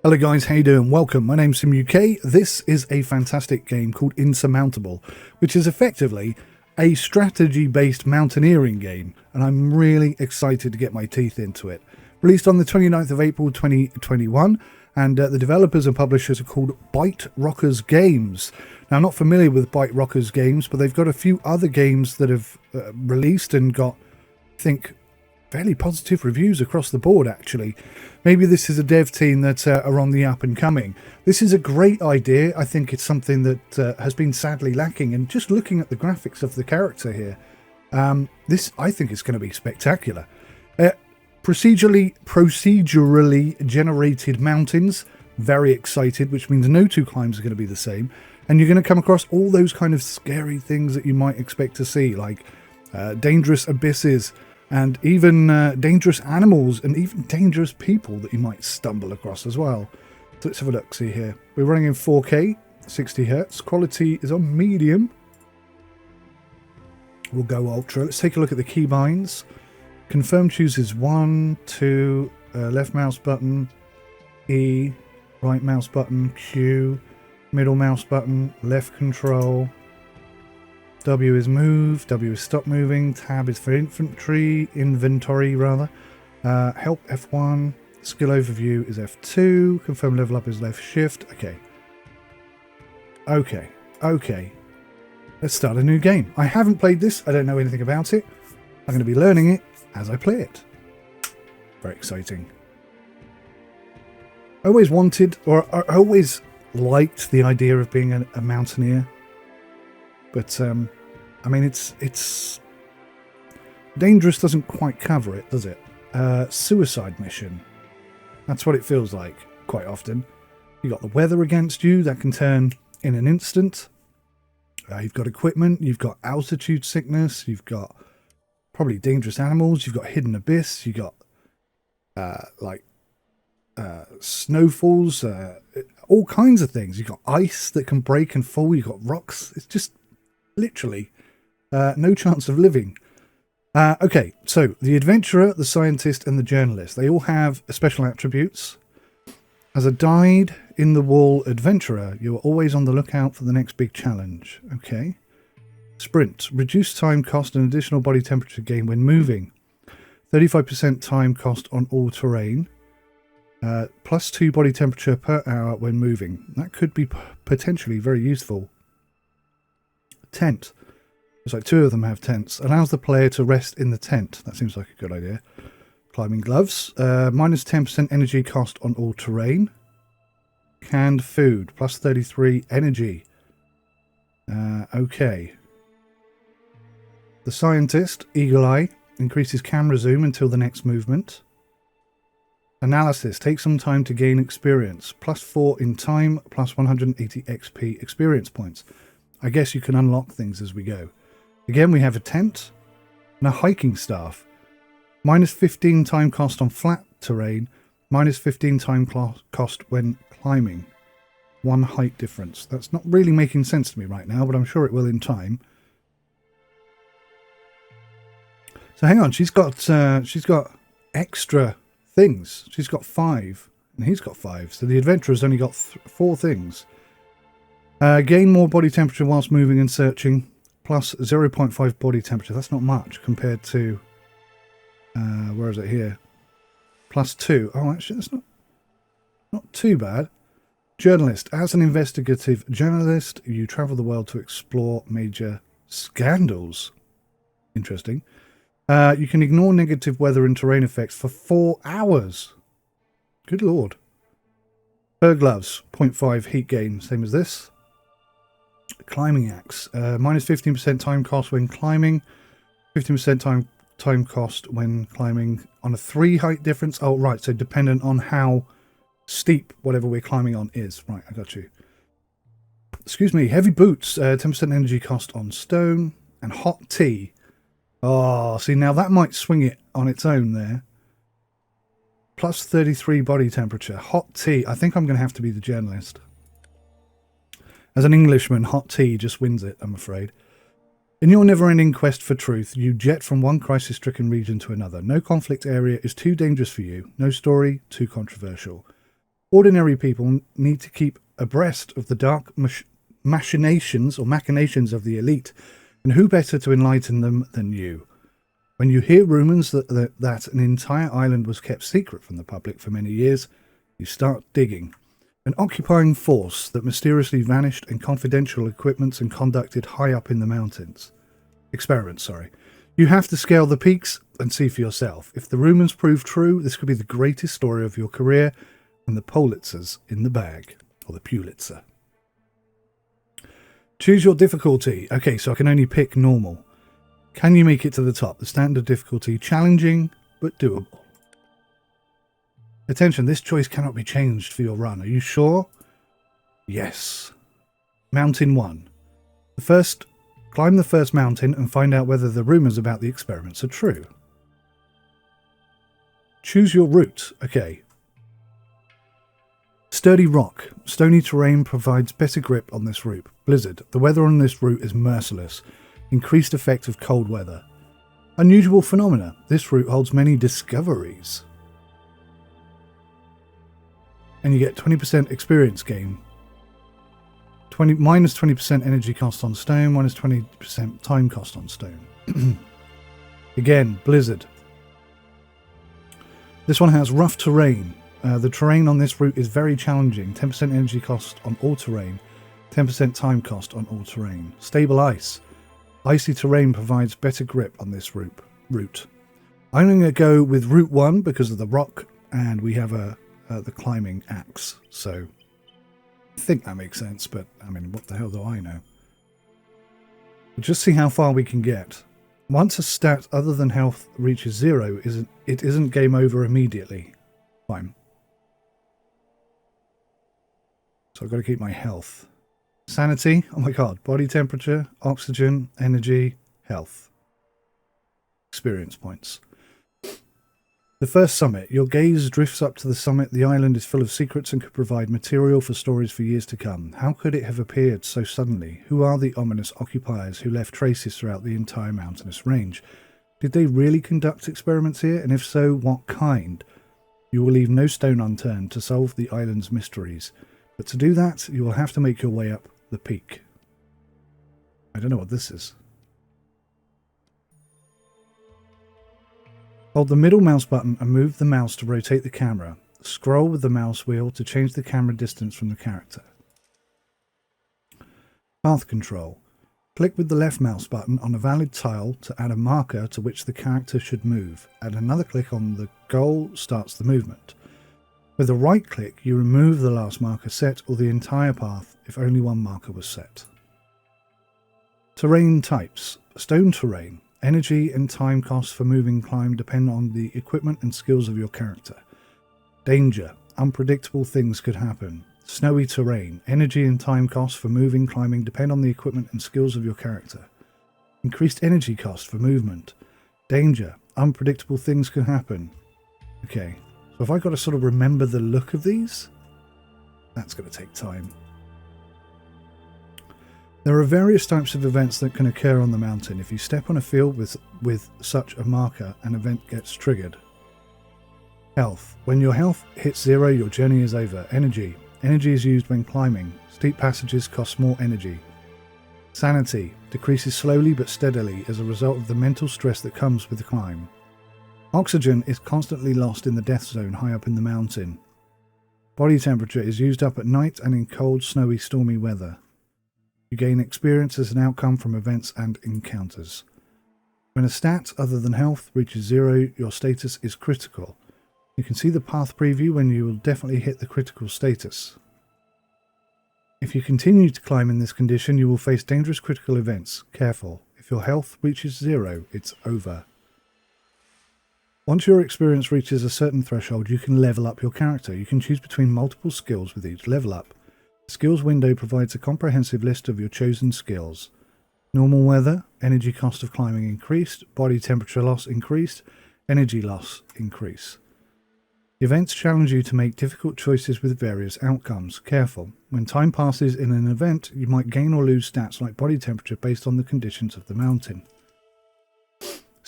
Hello guys, how you doing? Welcome, my name's SimUK. This is a fantastic game called Insurmountable, which is effectively a strategy-based mountaineering game, and I'm really excited to get my teeth into it. Released on the 29th of April 2021, and the developers and publishers are called Bite Rockers Games. Now, I'm not familiar with Bite Rockers Games, but they've got a few other games that have released and got, I think, fairly positive reviews across the board, actually. Maybe this is a dev team that are on the up and coming. This is a great idea. I think it's something that has been sadly lacking. And just looking at the graphics of the character here, this, I think, is going to be spectacular. Procedurally generated mountains. Very excited, which means no two climbs are going to be the same. And you're going to come across all those kind of scary things that you might expect to see, like dangerous abysses, and even dangerous animals, and even dangerous people that you might stumble across as well. So let's have a look, see here. We're running in 4K, 60 Hertz. Quality is on medium. We'll go ultra. Let's take a look at the keybinds. Confirm chooses 1, 2, left mouse button, E, right mouse button, Q, middle mouse button, left control. W is move, W is stop moving, tab is for inventory rather. Help F1, skill overview is F2, confirm level up is left shift. Okay. Let's start a new game. I haven't played this, I don't know anything about it. I'm going to be learning it as I play it. Very exciting. I always wanted, or I always liked the idea of being a mountaineer. But, I mean, it's dangerous doesn't quite cover it, does it? Suicide mission. That's what it feels like quite often. You've got the weather against you, that can turn in an instant. You've got equipment, you've got altitude sickness, you've got probably dangerous animals, you've got hidden abyss, you've got, snowfalls, all kinds of things. You've got ice that can break and fall, you've got rocks. It's just literally no chance of living. Okay, so the adventurer, the scientist, and the journalist, they all have special attributes. As a dyed-in-the-wool adventurer, you are always on the lookout for the next big challenge. Okay. Sprint. Reduced time cost and additional body temperature gain when moving. 35% time cost on all terrain. +2 body temperature per hour when moving. That could be potentially very useful. Tent. Looks like 2 of them have tents. Allows the player to rest in the tent. That seems like a good idea. Climbing gloves. Minus 10% energy cost on all terrain. Canned food. +33 energy. Okay. The scientist. Eagle eye. Increases camera zoom until the next movement. Analysis. Take some time to gain experience. +4 in time. +180 XP experience points. I guess you can unlock things as we go. Again, we have a tent and a hiking staff. -15 time cost on flat terrain. -15 time cost when climbing. 1 height difference. That's not really making sense to me right now, but I'm sure it will in time. So hang on, she's got extra things. She's got 5, and he's got 5. So the adventurer's only got 4 things. Gain more body temperature whilst moving and searching, plus 0.5 body temperature. That's not much compared to, where is it here? +2. Oh, actually, that's not too bad. Journalist. As an investigative journalist, you travel the world to explore major scandals. Interesting. You can ignore negative weather and terrain effects for 4 hours. Good lord. Fur gloves. 0.5 heat gain, same as this. Climbing axe. -15% time cost when climbing. 15% time cost when climbing on a 3 height difference. Oh, right. So dependent on how steep whatever we're climbing on is. Right, I got you. Excuse me. Heavy boots. 10% energy cost on stone. And hot tea. Oh, see, now that might swing it on its own there. +33 body temperature. Hot tea. I think I'm going to have to be the journalist. As an Englishman, hot tea just wins it, I'm afraid. In your never-ending quest for truth, you jet from one crisis-stricken region to another. No conflict area is too dangerous for you. No story too controversial. Ordinary people need to keep abreast of the dark machinations of the elite, and who better to enlighten them than you? When you hear rumours that an entire island was kept secret from the public for many years, you start digging. An occupying force that mysteriously vanished and confidential equipments and conducted high up in the mountains. Experiments, sorry. You have to scale the peaks and see for yourself. If the rumours prove true, this could be the greatest story of your career, and the Pulitzer's in the bag. Or the Pulitzer. Choose your difficulty. Okay, so I can only pick normal. Can you make it to the top? The standard difficulty, challenging but doable. Attention, this choice cannot be changed for your run. Are you sure? Yes. Mountain 1. Climb the first mountain and find out whether the rumours about the experiments are true. Choose your route. Okay. Sturdy rock. Stony terrain provides better grip on this route. Blizzard. The weather on this route is merciless. Increased effect of cold weather. Unusual phenomena. This route holds many discoveries. And you get 20% experience gain. Minus 20% energy cost on stone, minus 20% time cost on stone. Again, blizzard. This one has rough terrain. The terrain on this route is very challenging. 10% energy cost on all terrain. 10% time cost on all terrain. Stable ice. Icy terrain provides better grip on this route. I'm going to go with route 1 because of the rock, and we have the climbing axe. So I think that makes sense, but I mean, what the hell do I know? We'll just see how far we can get. Once a stat other than health reaches 0, it isn't game over immediately. Fine. So I've got to keep my health. Sanity, oh my god, body temperature, oxygen, energy, health. Experience points. The first summit. Your gaze drifts up to the summit. The island is full of secrets and could provide material for stories for years to come. How could it have appeared so suddenly? Who are the ominous occupiers who left traces throughout the entire mountainous range? Did they really conduct experiments here? And if so, what kind? You will leave no stone unturned to solve the island's mysteries. But to do that, you will have to make your way up the peak. I don't know what this is. Hold the middle mouse button and move the mouse to rotate the camera. Scroll with the mouse wheel to change the camera distance from the character. Path control. Click with the left mouse button on a valid tile to add a marker to which the character should move. Add another click on the goal starts the movement. With a right click, you remove the last marker set or the entire path if only one marker was set. Terrain types. Stone terrain. Energy and time costs for moving climb depend on the equipment and skills of your character. Danger. Unpredictable things could happen. Snowy terrain. Energy and time costs for moving climbing depend on the equipment and skills of your character. Increased energy cost for movement. Danger. Unpredictable things can happen. Okay, so if I've got to sort of remember the look of these, that's going to take time. There are various types of events that can occur on the mountain. If you step on a field with such a marker, an event gets triggered. Health. When your health hits 0, your journey is over. Energy. Energy is used when climbing. Steep passages cost more energy. Sanity. Decreases slowly but steadily as a result of the mental stress that comes with the climb. Oxygen is constantly lost in the death zone high up in the mountain. Body temperature is used up at night and in cold, snowy, stormy weather. You gain experience as an outcome from events and encounters. When a stat other than health reaches 0, your status is critical. You can see the path preview when you will definitely hit the critical status. If you continue to climb in this condition, you will face dangerous critical events. Careful. If your health reaches 0, it's over. Once your experience reaches a certain threshold, you can level up your character. You can choose between multiple skills with each level up. The skills window provides a comprehensive list of your chosen skills. Normal weather, energy cost of climbing increased, body temperature loss increased, energy loss increase. The events challenge you to make difficult choices with various outcomes. Careful. When time passes in an event, you might gain or lose stats like body temperature based on the conditions of the mountain.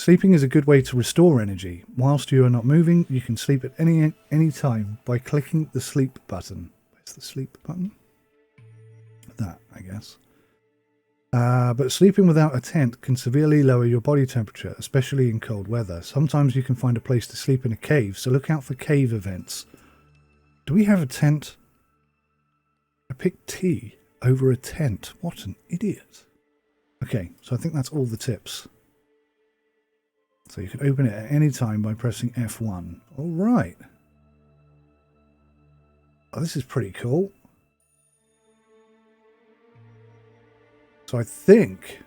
Sleeping is a good way to restore energy. Whilst you are not moving, you can sleep at any time by clicking the sleep button. Where's the sleep button? That, I guess. But sleeping without a tent can severely lower your body temperature, especially in cold weather. Sometimes you can find a place to sleep in a cave, so look out for cave events. Do we have a tent? I picked tea over a tent. What an idiot. Okay, so I think that's all the tips. So you can open it at any time by pressing F1. All right. Oh, this is pretty cool. So I think...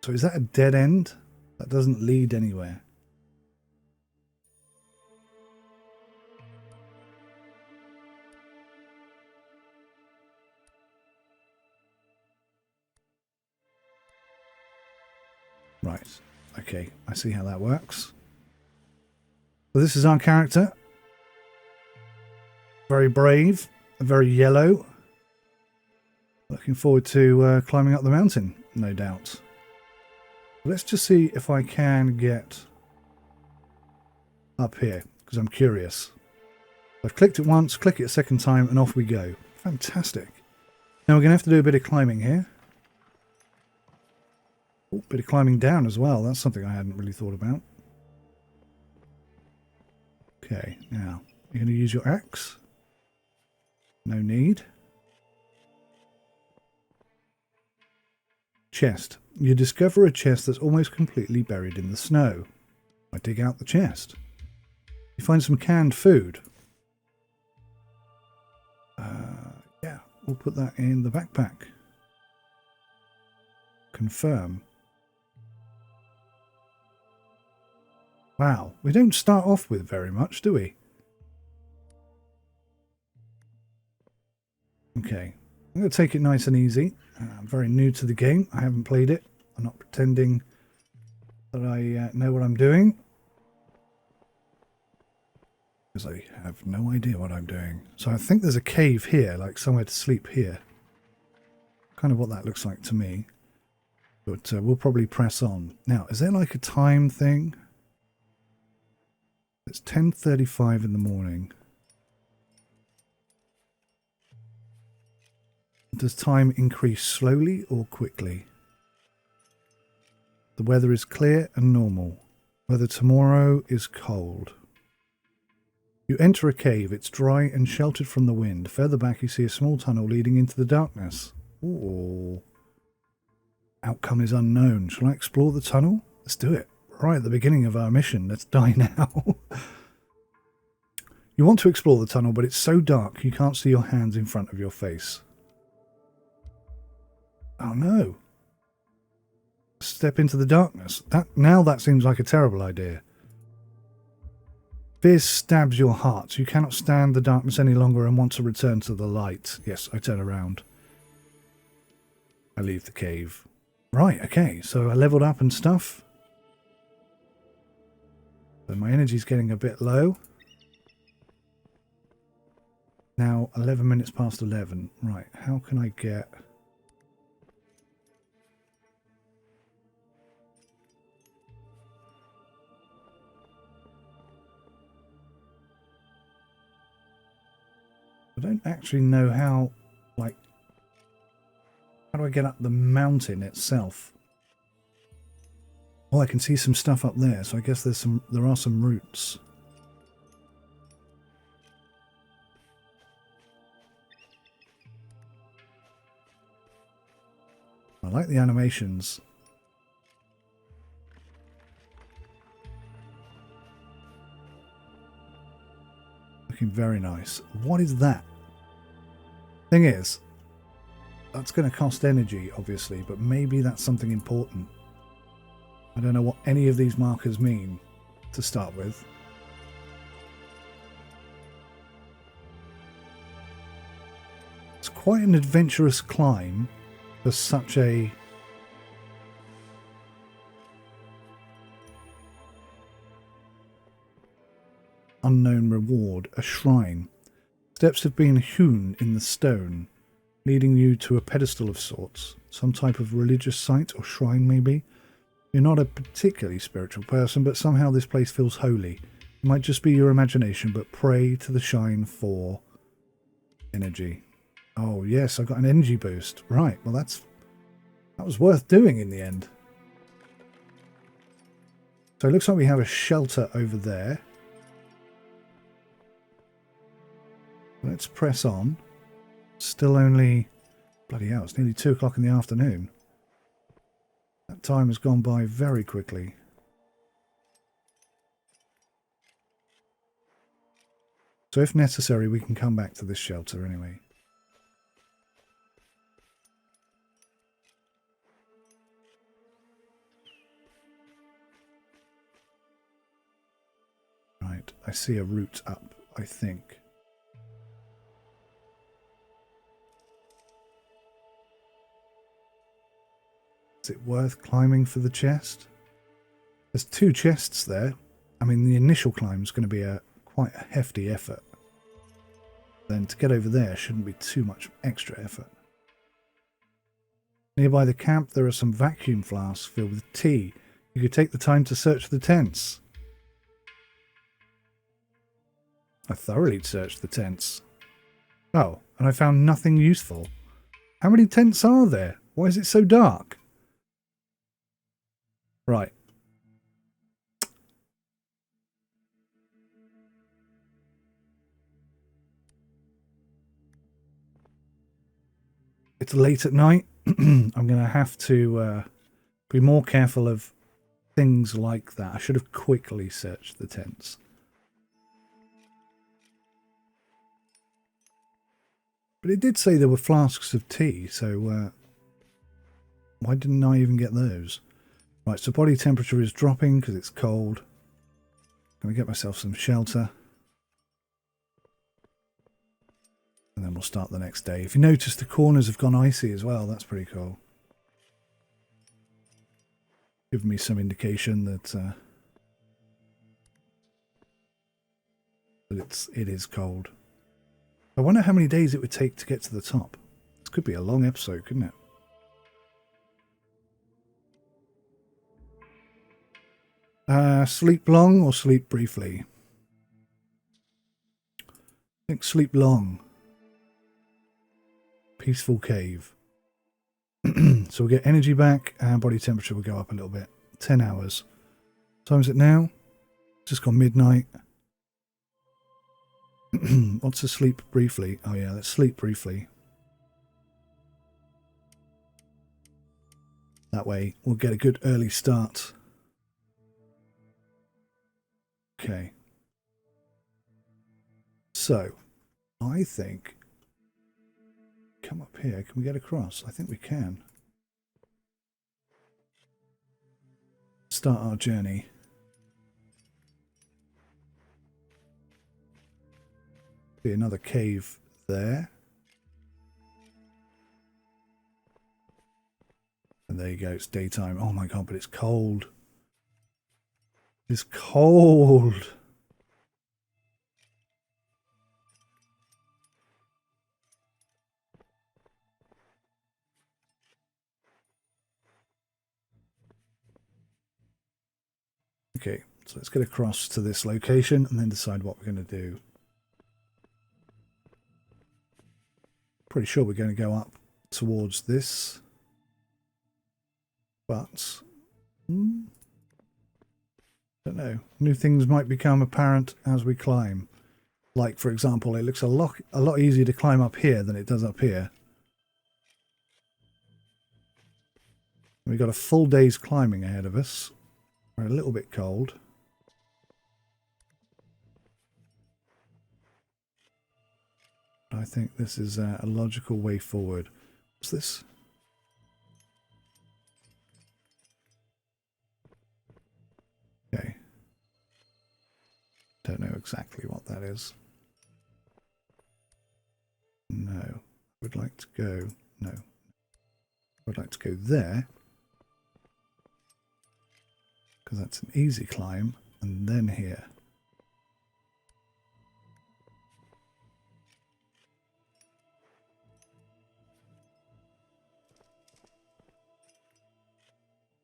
So is that a dead end? That doesn't lead anywhere. Right. Okay, I see how that works. So this is our character. Very brave, very yellow. Looking forward to climbing up the mountain, no doubt. Let's just see if I can get up here, because I'm curious. I've clicked it once, click it a second time, and off we go. Fantastic. Now we're going to have to do a bit of climbing here. Oh, bit of climbing down as well. That's something I hadn't really thought about. Okay, now you're going to use your axe. No need. Chest. You discover a chest that's almost completely buried in the snow. I dig out the chest. You find some canned food. Yeah, we'll put that in the backpack. Confirm. Wow, we don't start off with very much, do we? Okay, I'm going to take it nice and easy. I'm very new to the game. I haven't played it. I'm not pretending that I know what I'm doing. Because I have no idea what I'm doing. So I think there's a cave here, like somewhere to sleep here. Kind of what that looks like to me. But we'll probably press on. Now, is there like a time thing? It's 10:35 in the morning. Does time increase slowly or quickly? The weather is clear and normal. Weather tomorrow is cold. You enter a cave. It's dry and sheltered from the wind. Further back you see a small tunnel leading into the darkness. Ooh. Outcome is unknown. Shall I explore the tunnel? Let's do it. Right at the beginning of our mission. Let's die now. You want to explore the tunnel, but it's so dark you can't see your hands in front of your face. Oh no. Step into the darkness. Now that seems like a terrible idea. Fear stabs your heart. You cannot stand the darkness any longer and want to return to the light. Yes, I turn around. I leave the cave. Right, okay, so I leveled up and stuff. So my energy's getting a bit low. Now 11 minutes past 11. Right, how can I get... I don't actually know how, like, how do I get up the mountain itself? Oh, I can see some stuff up there, so I guess there are some routes. I like the animations. Looking very nice. What is that? Thing is, that's going to cost energy, obviously, but maybe that's something important. I don't know what any of these markers mean to start with. It's quite an adventurous climb for such a... unknown reward. A shrine. Steps have been hewn in the stone. leading you to a pedestal of sorts. Some type of religious site or shrine, maybe. You're not a particularly spiritual person, but somehow this place feels holy. It might just be your imagination, but pray to the shrine for energy. Oh, yes, I got an energy boost. Right, well, that was worth doing in the end. So it looks like we have a shelter over there. Let's press on. Still only... Bloody hell, it's nearly 2 o'clock in the afternoon. That time has gone by very quickly. So if necessary, we can come back to this shelter anyway. Right, I see a route up, I think. Is it worth climbing for the chest? There's 2 chests there. I mean, the initial climb is going to be quite a hefty effort. Then to get over there shouldn't be too much extra effort. Nearby the camp, there are some vacuum flasks filled with tea. You could take the time to search the tents. I thoroughly searched the tents. Oh, and I found nothing useful. How many tents are there? Why is it so dark? Right. It's late at night. I'm going to have to be more careful of things like that. I should have quickly searched the tents. But it did say there were flasks of tea, so why didn't I even get those? Right, so body temperature is dropping because it's cold. I'm going to get myself some shelter. And then we'll start the next day. If you notice, the corners have gone icy as well. That's pretty cool. Giving me some indication that it is cold. I wonder how many days it would take to get to the top. This could be a long episode, couldn't it? Sleep long or sleep briefly? I think sleep long. Peaceful cave. So we'll get energy back and body temperature will go up a little bit. 10 hours. What time is it now? Just gone midnight. What's to sleep briefly? Oh yeah, let's sleep briefly. That way we'll get a good early start. Okay. So, I think... Come up here. Can we get across? I think we can. Start our journey. See another cave there. And there you go. It's daytime. Oh my god, but it's cold. It's cold. Okay, so let's get across to this location and then decide what we're going to do. Pretty sure we're going to go up towards this. But... don't know. New things might become apparent as we climb. Like, for example, it looks a lot easier to climb up here than it does up here. We've got a full day's climbing ahead of us. We're a little bit cold. I think this is a logical way forward. What's this? Okay. Don't know exactly what that is. No. Would like to go... No. Would like to go there. Because that's an easy climb. And then here.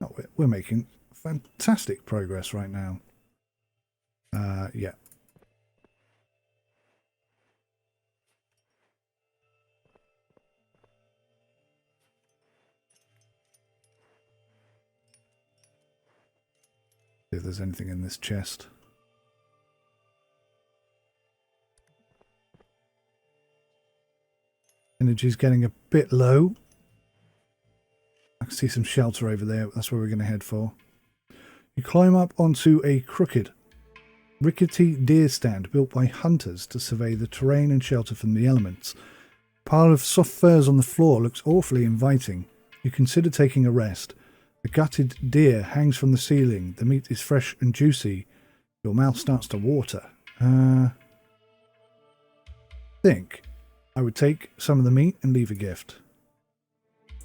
Oh, we're making fantastic progress right now. Yeah. See if there's anything in this chest. Energy's getting a bit low. I can see some shelter over there. That's where we're going to head for. You climb up onto a crooked, rickety deer stand built by hunters to survey the terrain and shelter from the elements. A pile of soft furs on the floor looks awfully inviting. You consider taking a rest. The gutted deer hangs from the ceiling. The meat is fresh and juicy. Your mouth starts to water. Think. I would take some of the meat and leave a gift.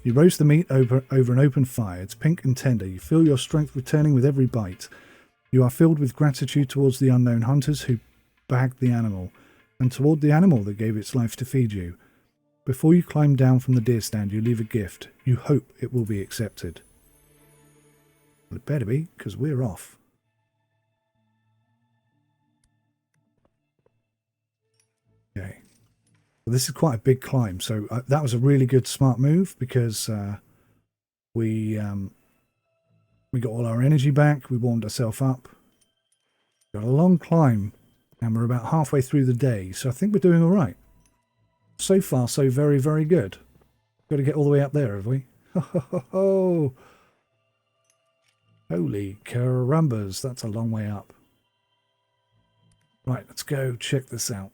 You roast the meat over an open fire. It's pink and tender. You feel your strength returning with every bite. You are filled with gratitude towards the unknown hunters who bagged the animal, and toward the animal that gave its life to feed you. Before you climb down from the deer stand, you leave a gift. You hope it will be accepted. Well, it better be, because we're off. Okay. Well, this is quite a big climb, so that was a really good smart move, because we got all our energy back, we warmed ourselves up. Got a long climb, and we're about halfway through the day, so I think we're doing all right. So far, so very, very good. Got to get all the way up there, have we? Ho, ho, ho, ho. Holy carambas, that's a long way up. Right, let's go check this out.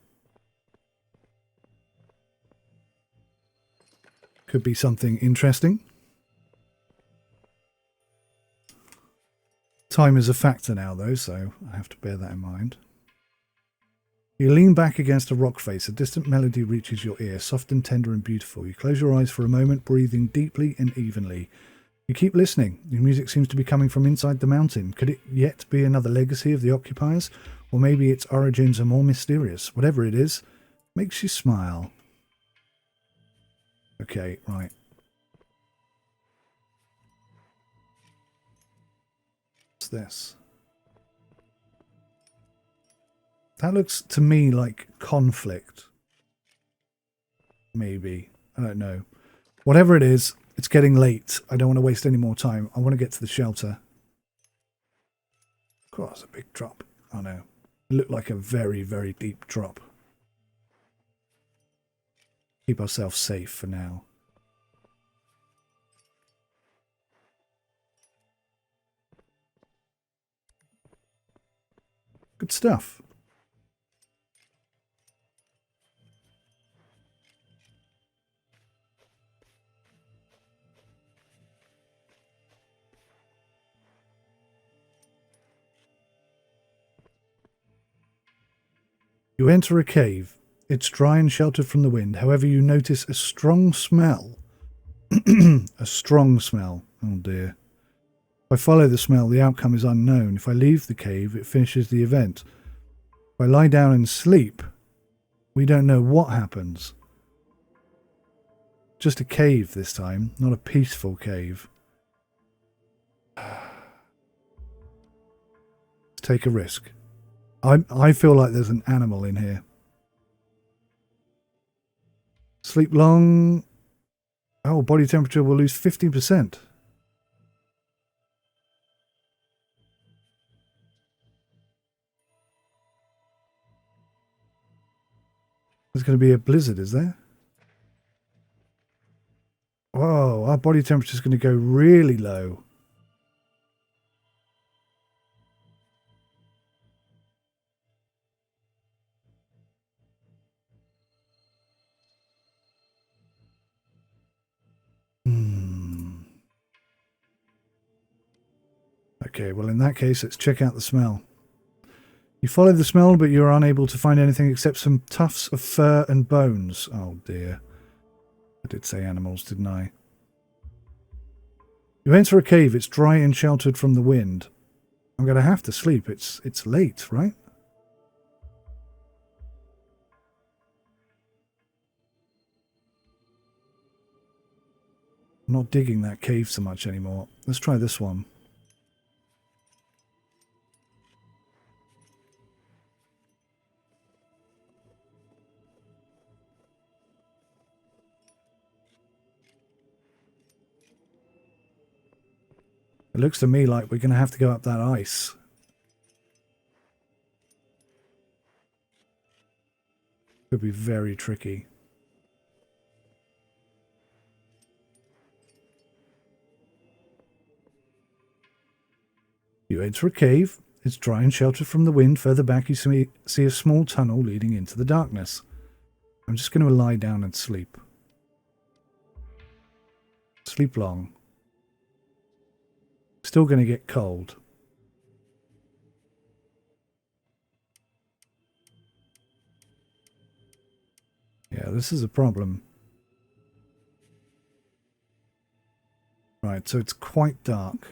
Could be something interesting. Time is a factor now, though, so I have to bear that in mind. You lean back against a rock face. A distant melody reaches your ear, soft and tender and beautiful. You close your eyes for a moment, breathing deeply and evenly. You keep listening. The music seems to be coming from inside the mountain. Could it yet be another legacy of the occupiers? Or maybe its origins are more mysterious. Whatever it is, makes you smile. Okay, right. What's this? That looks to me like conflict. Maybe. I don't know. Whatever it is, it's getting late. I don't want to waste any more time. I want to get to the shelter. God, that's a big drop. Oh no. It looked like a very, very deep drop. Keep ourselves safe for now. Good stuff. You enter a cave. It's dry and sheltered from the wind. However, you notice a strong smell. A strong smell. Oh dear. If I follow the smell, the outcome is unknown. If I leave the cave, it finishes the event. If I lie down and sleep, we don't know what happens. Just a cave this time, not a peaceful cave. Let's take a risk. I feel like there's an animal in here. Sleep long. Oh, body temperature will lose 15%. There's going to be a blizzard, is there? Whoa, our body temperature is going to go really low. Okay, well in that case, let's check out the smell. You follow the smell, but you're unable to find anything except some tufts of fur and bones. Oh dear. I did say animals, didn't I? You enter a cave. It's dry and sheltered from the wind. I'm going to have to sleep. It's late, right? I'm not digging that cave so much anymore. Let's try this one. It looks to me like we're going to have to go up that ice. Could be very tricky. You enter a cave. It's dry and sheltered from the wind. Further back you see a small tunnel leading into the darkness. I'm just going to lie down and sleep. Sleep long. Still going to get cold. Yeah, this is a problem. Right, so it's quite dark.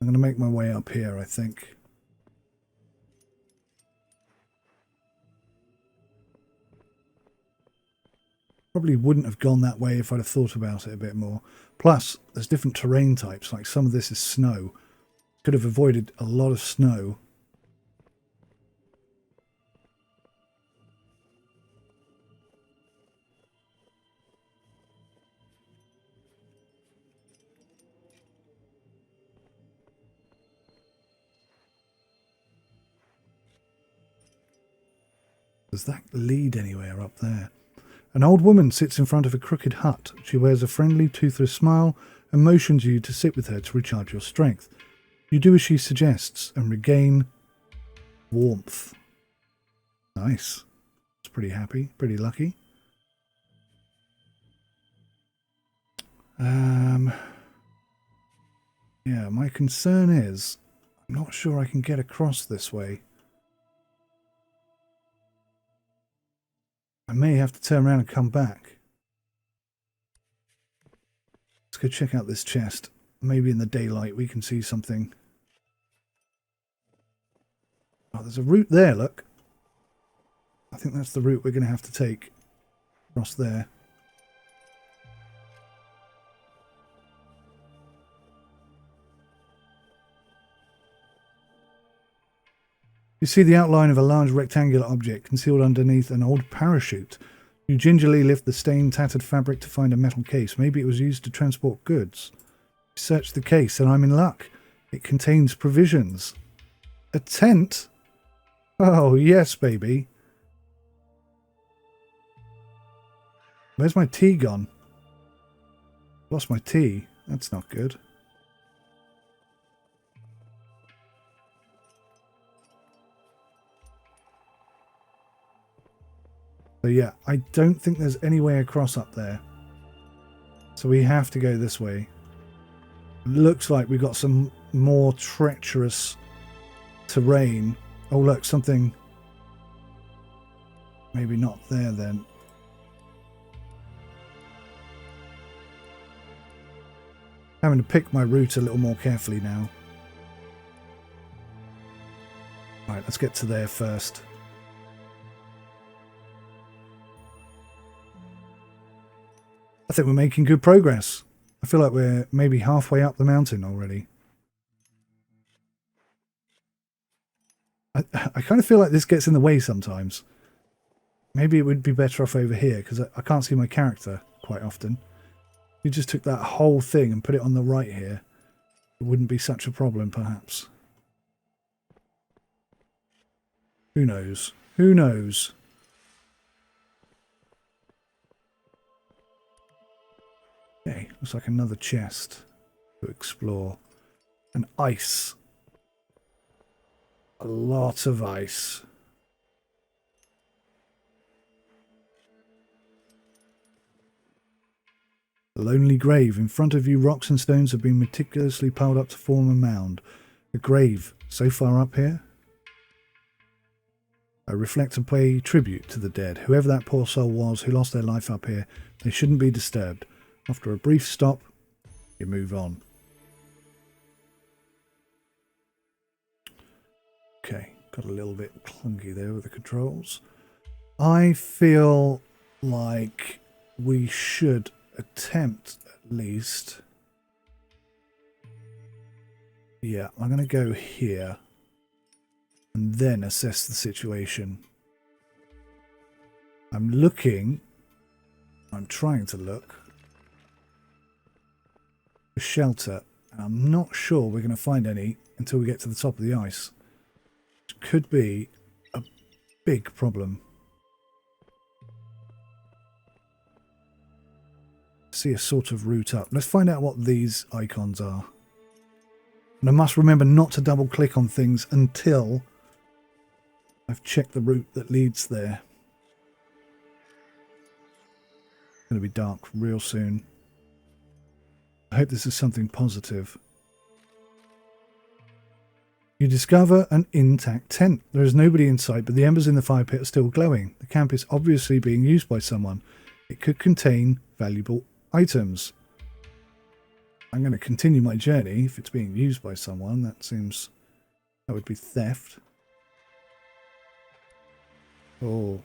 I'm going to make my way up here, I think. Probably wouldn't have gone that way if I'd have thought about it a bit more. Plus, there's different terrain types, like some of this is snow. Could have avoided a lot of snow. Does that lead anywhere up there? An old woman sits in front of a crooked hut. She wears a friendly, toothless smile and motions you to sit with her to recharge your strength. You do as she suggests and regain warmth. Nice. It's pretty happy, pretty lucky. Yeah, my concern is I'm not sure I can get across this way. I may have to turn around and come back. Let's go check out this chest. Maybe in the daylight we can see something. Oh, there's a route there, look. I think that's the route we're going to have to take. Across there. You see the outline of a large rectangular object concealed underneath an old parachute. You gingerly lift the stained, tattered fabric to find a metal case. Maybe it was used to transport goods. You search the case and I'm in luck. It contains provisions. A tent? Oh, yes, baby. Where's my tea gone? Lost my tea. That's not good. So yeah, I don't think there's any way across up there. So we have to go this way. Looks like we've got some more treacherous terrain. Oh look, something. Maybe not there then. Having to pick my route a little more carefully now. Right, let's get to there first. I think we're making good progress. I feel like we're maybe halfway up the mountain already. I kind of feel like this gets in the way sometimes. Maybe it would be better off over here because I can't see my character quite often. If you just took that whole thing and put it on the right here, it wouldn't be such a problem perhaps. Who knows? Who knows? Okay, looks like another chest to explore. And ice. A lot of ice. A lonely grave. In front of you, rocks and stones have been meticulously piled up to form a mound. A grave so far up here? I reflect and pay tribute to the dead. Whoever that poor soul was who lost their life up here, they shouldn't be disturbed. After a brief stop, you move on. Okay, got a little bit clunky there with the controls. I feel like we should attempt at least. Yeah, I'm going to go here and then assess the situation. I'm trying to look for shelter. I'm not sure we're going to find any until we get to the top of the ice, which could be a big problem. See a sort of route up. Let's find out what these icons are. And I must remember not to double click on things until I've checked the route that leads there. It's going to be dark real soon. I hope this is something positive. You discover an intact tent. There is nobody in sight, but the embers in the fire pit are still glowing. The camp is obviously being used by someone. It could contain valuable items. I'm going to continue my journey if it's being used by someone. That would be theft. Oh.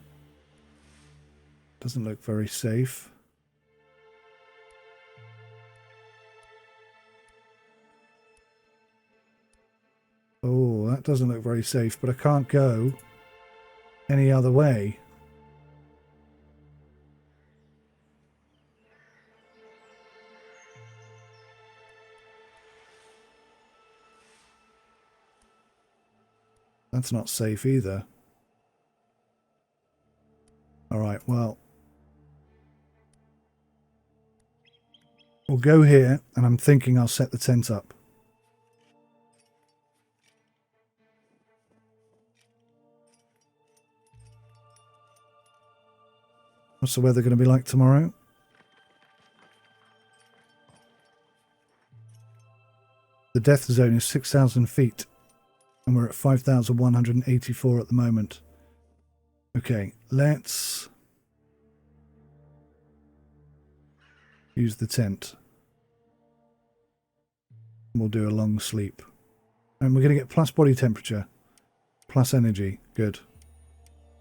Doesn't look very safe. Oh, that doesn't look very safe, but I can't go any other way. That's not safe either. Alright, well. We'll go here, and I'm thinking I'll set the tent up. What's the weather going to be like tomorrow? The death zone is 6,000 feet. And we're at 5,184 at the moment. Okay, let's use the tent. We'll do a long sleep. And we're going to get plus body temperature, plus energy. Good.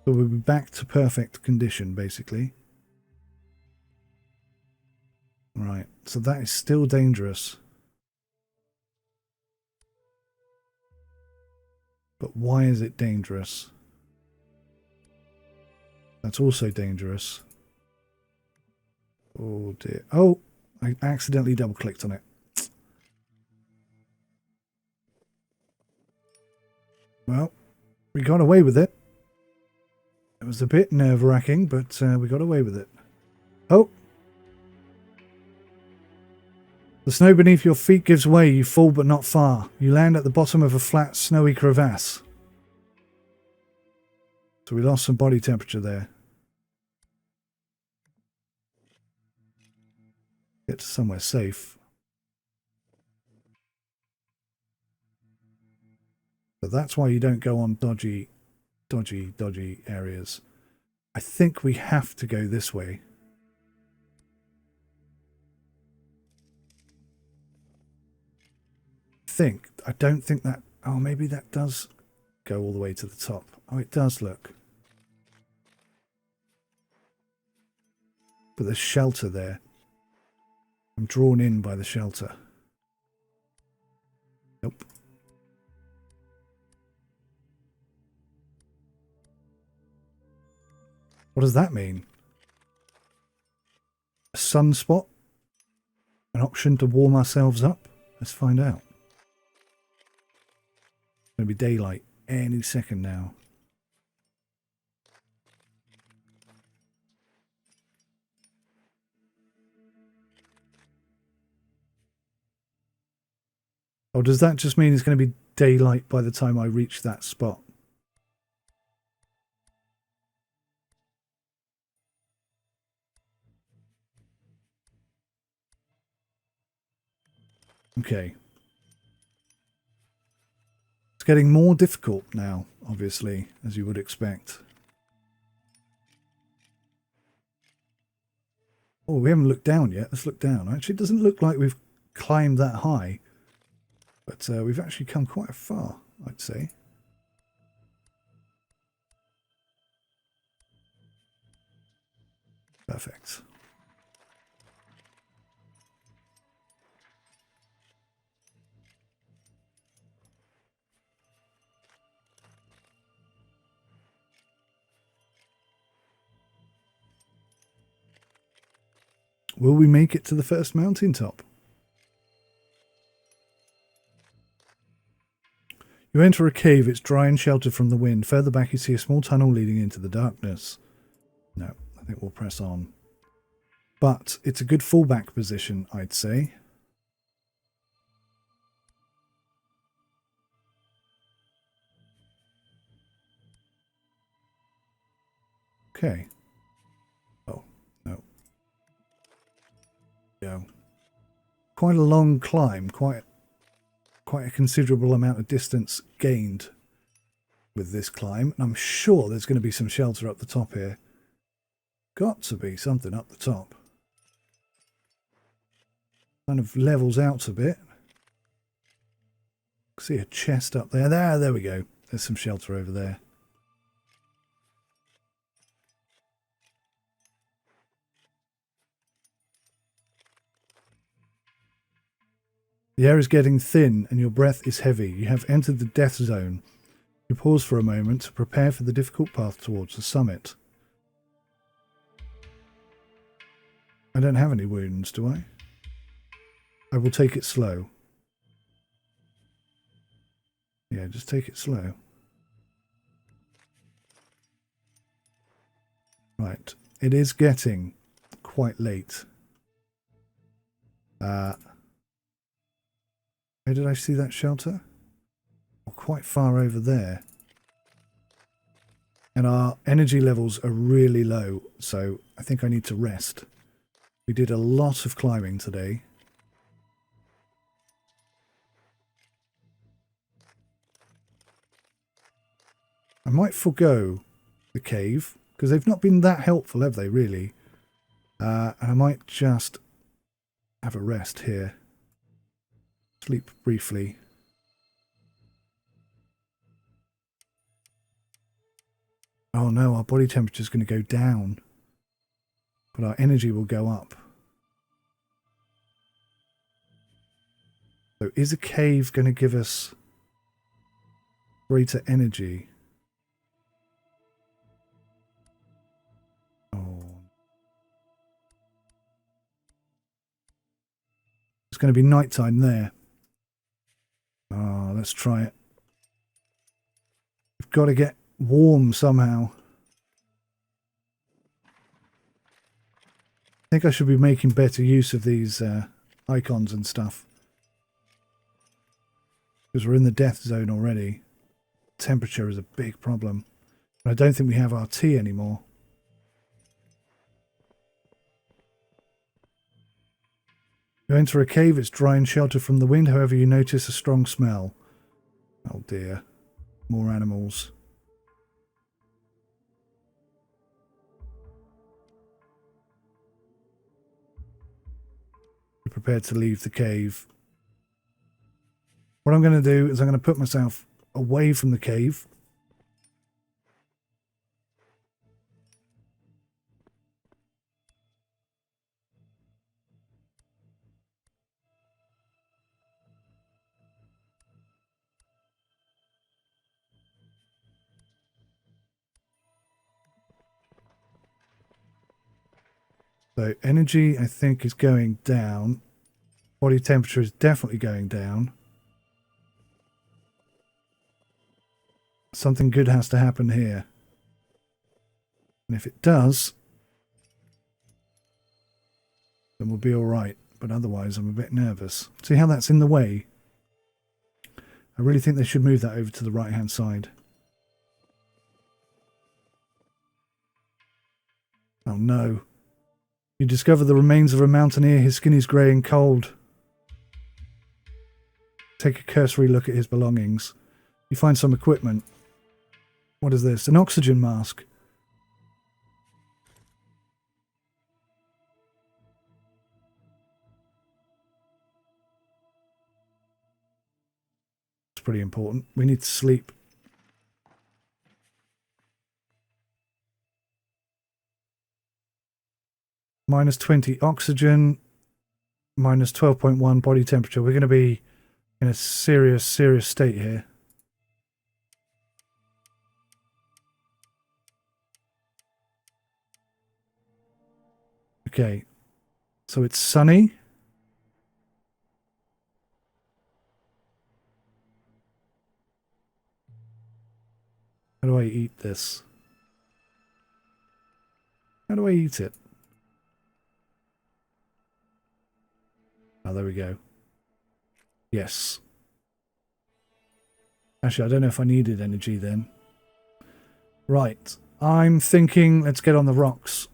So we'll be back to perfect condition, basically. Right, so that is still dangerous. But why is it dangerous? That's also dangerous. Oh dear. Oh, I accidentally double clicked on it. Well, we got away with it. It was a bit nerve-wracking, but we got away with it. Oh! The snow beneath your feet gives way. You fall, but not far. You land at the bottom of a flat, snowy crevasse. So we lost some body temperature there. Get to somewhere safe. So that's why you don't go on dodgy areas. I think we have to go this way. I don't think that... Oh, maybe that does go all the way to the top. Oh, it does, look. But there's shelter there. I'm drawn in by the shelter. Nope. What does that mean? A sunspot? An option to warm ourselves up? Let's find out. It's going to be daylight any second now. Or does that just mean it's going to be daylight by the time I reach that spot? Okay. It's getting more difficult now, obviously, as you would expect. Oh, we haven't looked down yet. Let's look down. Actually, it doesn't look like we've climbed that high. But we've actually come quite far, I'd say. Perfect. Will we make it to the first mountaintop? You enter a cave. It's dry and sheltered from the wind. Further back you see a small tunnel leading into the darkness. No, I think we'll press on. But it's a good fallback position, I'd say. Okay. Oh, no. Yeah. Quite a long climb, quite a considerable amount of distance gained with this climb. And I'm sure there's going to be some shelter up the top here. Got to be something up the top. Kind of levels out a bit. See a chest up there. There we go. There's some shelter over there. The air is getting thin and your breath is heavy. You have entered the death zone. You pause for a moment to prepare for the difficult path towards the summit. I don't have any wounds, do I? I will take it slow. Yeah, just take it slow. Right. It is getting quite late. Where did I see that shelter? Oh, quite far over there. And our energy levels are really low, so I think I need to rest. We did a lot of climbing today. I might forego the cave, because they've not been that helpful, have they, really? And I might just have a rest here. Sleep briefly. Oh no, our body temperature is going to go down. But our energy will go up. So is a cave going to give us greater energy? Oh. It's going to be nighttime there. Oh, let's try it. We've got to get warm somehow. I think I should be making better use of these icons and stuff. Because we're in the death zone already. Temperature is a big problem. And I don't think we have our tea anymore. You enter a cave, it's dry and sheltered from the wind, however you notice a strong smell. Oh dear. More animals. Be prepared to leave the cave. What I'm going to do is I'm going to put myself away from the cave. So energy, I think, is going down. Body temperature is definitely going down. Something good has to happen here. And if it does, then we'll be all right. But otherwise, I'm a bit nervous. See how that's in the way? I really think they should move that over to the right-hand side. Oh no. You discover the remains of a mountaineer. His skin is grey and cold. Take a cursory look at his belongings. You find some equipment. What is this? An oxygen mask. It's pretty important. We need to sleep. Minus 20 oxygen. Minus 12.1 body temperature. We're going to be in a serious state here. Okay. So it's sunny. How do I eat this? How do I eat it? Oh, there we go. Yes. Actually, I don't know if I needed energy then. Right. I'm thinking let's get on the rocks.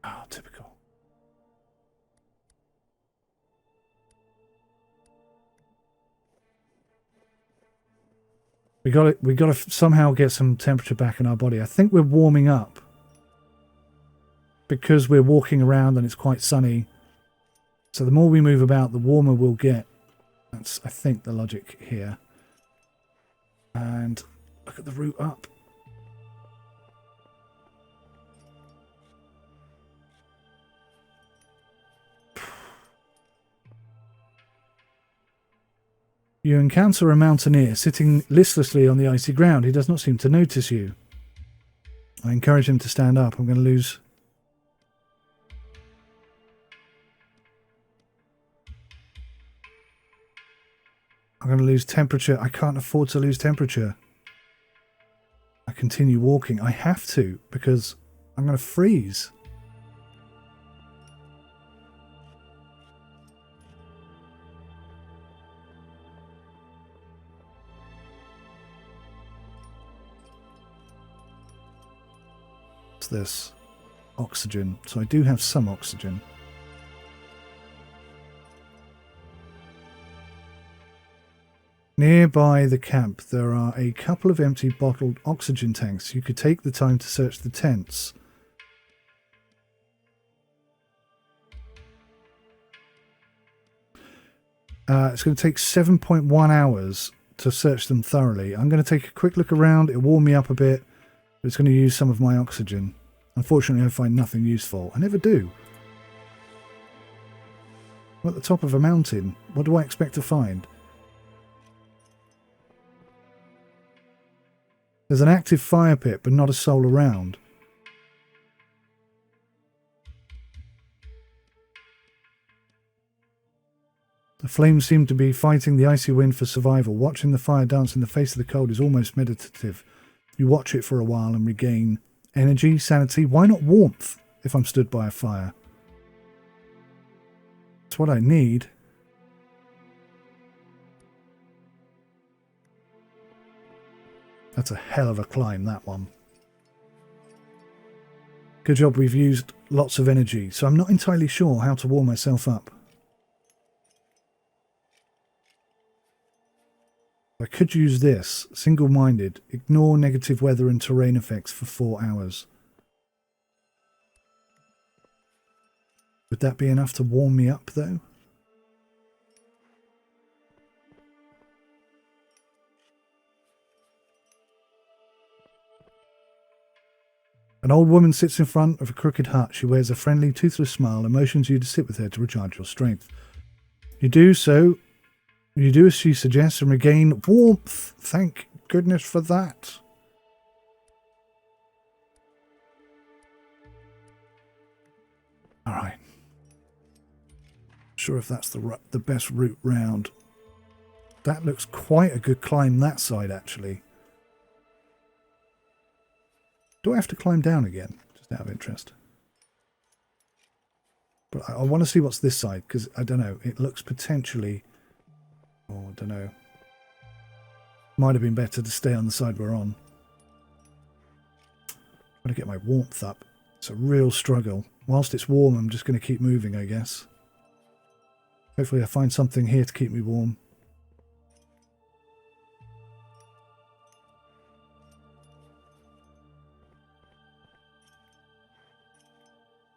Oh, typical. We got to somehow get some temperature back in our body. I think we're warming up. Because we're walking around and it's quite sunny. So the more we move about, the warmer we'll get. That's, I think, the logic here. And look at the route up. You encounter a mountaineer sitting listlessly on the icy ground. He does not seem to notice you. I encourage him to stand up. I'm going to lose... I'm going to lose temperature. I can't afford to lose temperature. I continue walking. I have to, because I'm going to freeze. What's this? Oxygen. So I do have some oxygen. Nearby the camp, there are a couple of empty bottled oxygen tanks. You could take the time to search the tents. It's going to take 7.1 hours to search them thoroughly. I'm going to take a quick look around. It'll warm me up a bit. But it's going to use some of my oxygen. Unfortunately, I find nothing useful. I never do. I'm at the top of a mountain. What do I expect to find? There's an active fire pit, but not a soul around. The flames seem to be fighting the icy wind for survival. Watching the fire dance in the face of the cold is almost meditative. You watch it for a while and regain energy, sanity. Why not warmth if I'm stood by a fire? It's what I need. That's a hell of a climb, that one. Good job we've used lots of energy, so I'm not entirely sure how to warm myself up. I could use this, single-minded, ignore negative weather and terrain effects for 4 hours. Would that be enough to warm me up, though? An old woman sits in front of a crooked hut. She wears a friendly, toothless smile and motions you to sit with her to recharge your strength. You do so. You do as she suggests and regain warmth. Thank goodness for that. Alright. Sure if that's the best route round. That looks quite a good climb that side, actually. Do I have to climb down again? Just out of interest. But I want to see what's this side, because I don't know. It looks potentially... Oh, I don't know. Might have been better to stay on the side we're on. Trying to get my warmth up. It's a real struggle. Whilst it's warm, I'm just going to keep moving, I guess. Hopefully I find something here to keep me warm.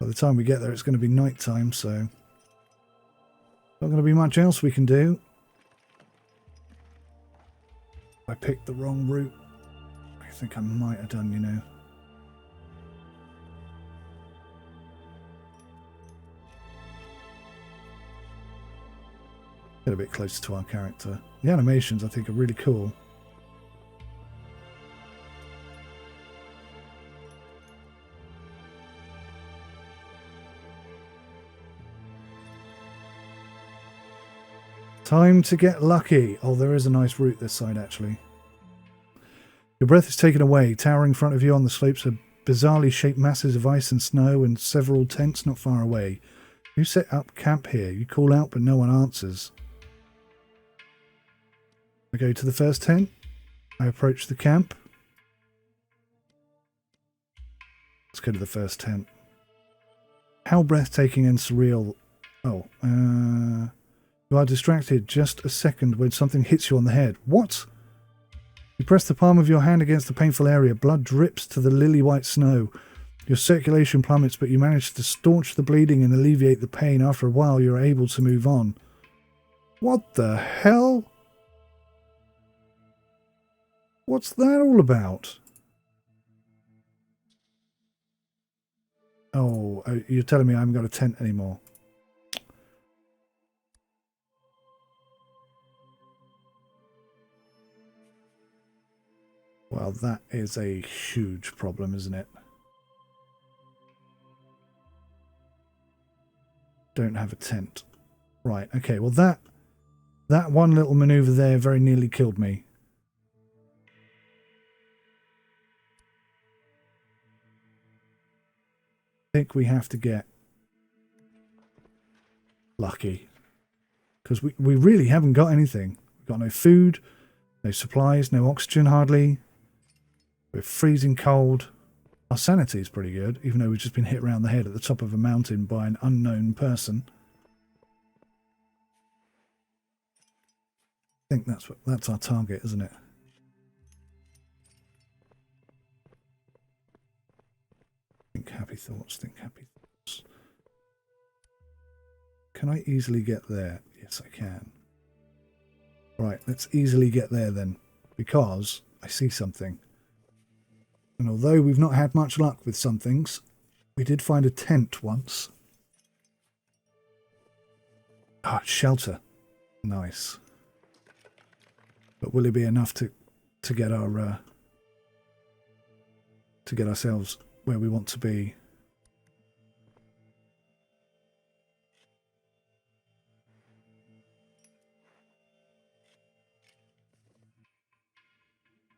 By the time we get there, it's going to be night time, so not going to be much else we can do. I picked the wrong route. I think I might have done, you know. Get a bit closer to our character. The animations, I think, are really cool. Time to get lucky. Oh, there is a nice route this side, actually. Your breath is taken away. Towering in front of you on the slopes are bizarrely shaped masses of ice and snow and several tents not far away. You set up camp here. You call out, but no one answers. I go to the first tent. I approach the camp. Let's go to the first tent. How breathtaking and surreal. Oh, you are distracted just a second when something hits you on the head. What? You press the palm of your hand against the painful area. Blood drips to the lily-white snow. Your circulation plummets, but you manage to staunch the bleeding and alleviate the pain. After a while, you're able to move on. What the hell? What's that all about? Oh, you're telling me I haven't got a tent anymore. Well, that is a huge problem, isn't it? Don't have a tent. Right, okay, well that one little maneuver there very nearly killed me. I think we have to get lucky. Because we really haven't got anything. We've got no food, no supplies, no oxygen hardly. We're freezing cold. Our sanity is pretty good, even though we've just been hit around the head at the top of a mountain by an unknown person. I think that's our target, isn't it? Think happy thoughts, think happy thoughts. Can I easily get there? Yes, I can. Right, let's easily get there then, because I see something. And although we've not had much luck with some things, we did find a tent once. Ah, shelter. Nice. But will it be enough to get our to get ourselves where we want to be?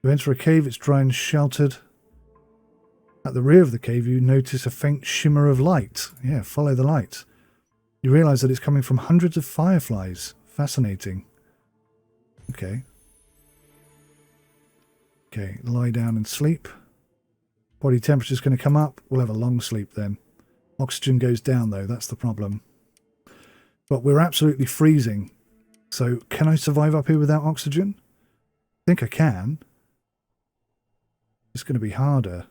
You enter a cave, it's dry and sheltered. At the rear of the cave, you notice a faint shimmer of light. Yeah, follow the light. You realise that it's coming from hundreds of fireflies. Fascinating. Okay. Okay, lie down and sleep. Body temperature's going to come up. We'll have a long sleep then. Oxygen goes down though, that's the problem. But we're absolutely freezing. So can I survive up here without oxygen? I think I can. It's going to be harder.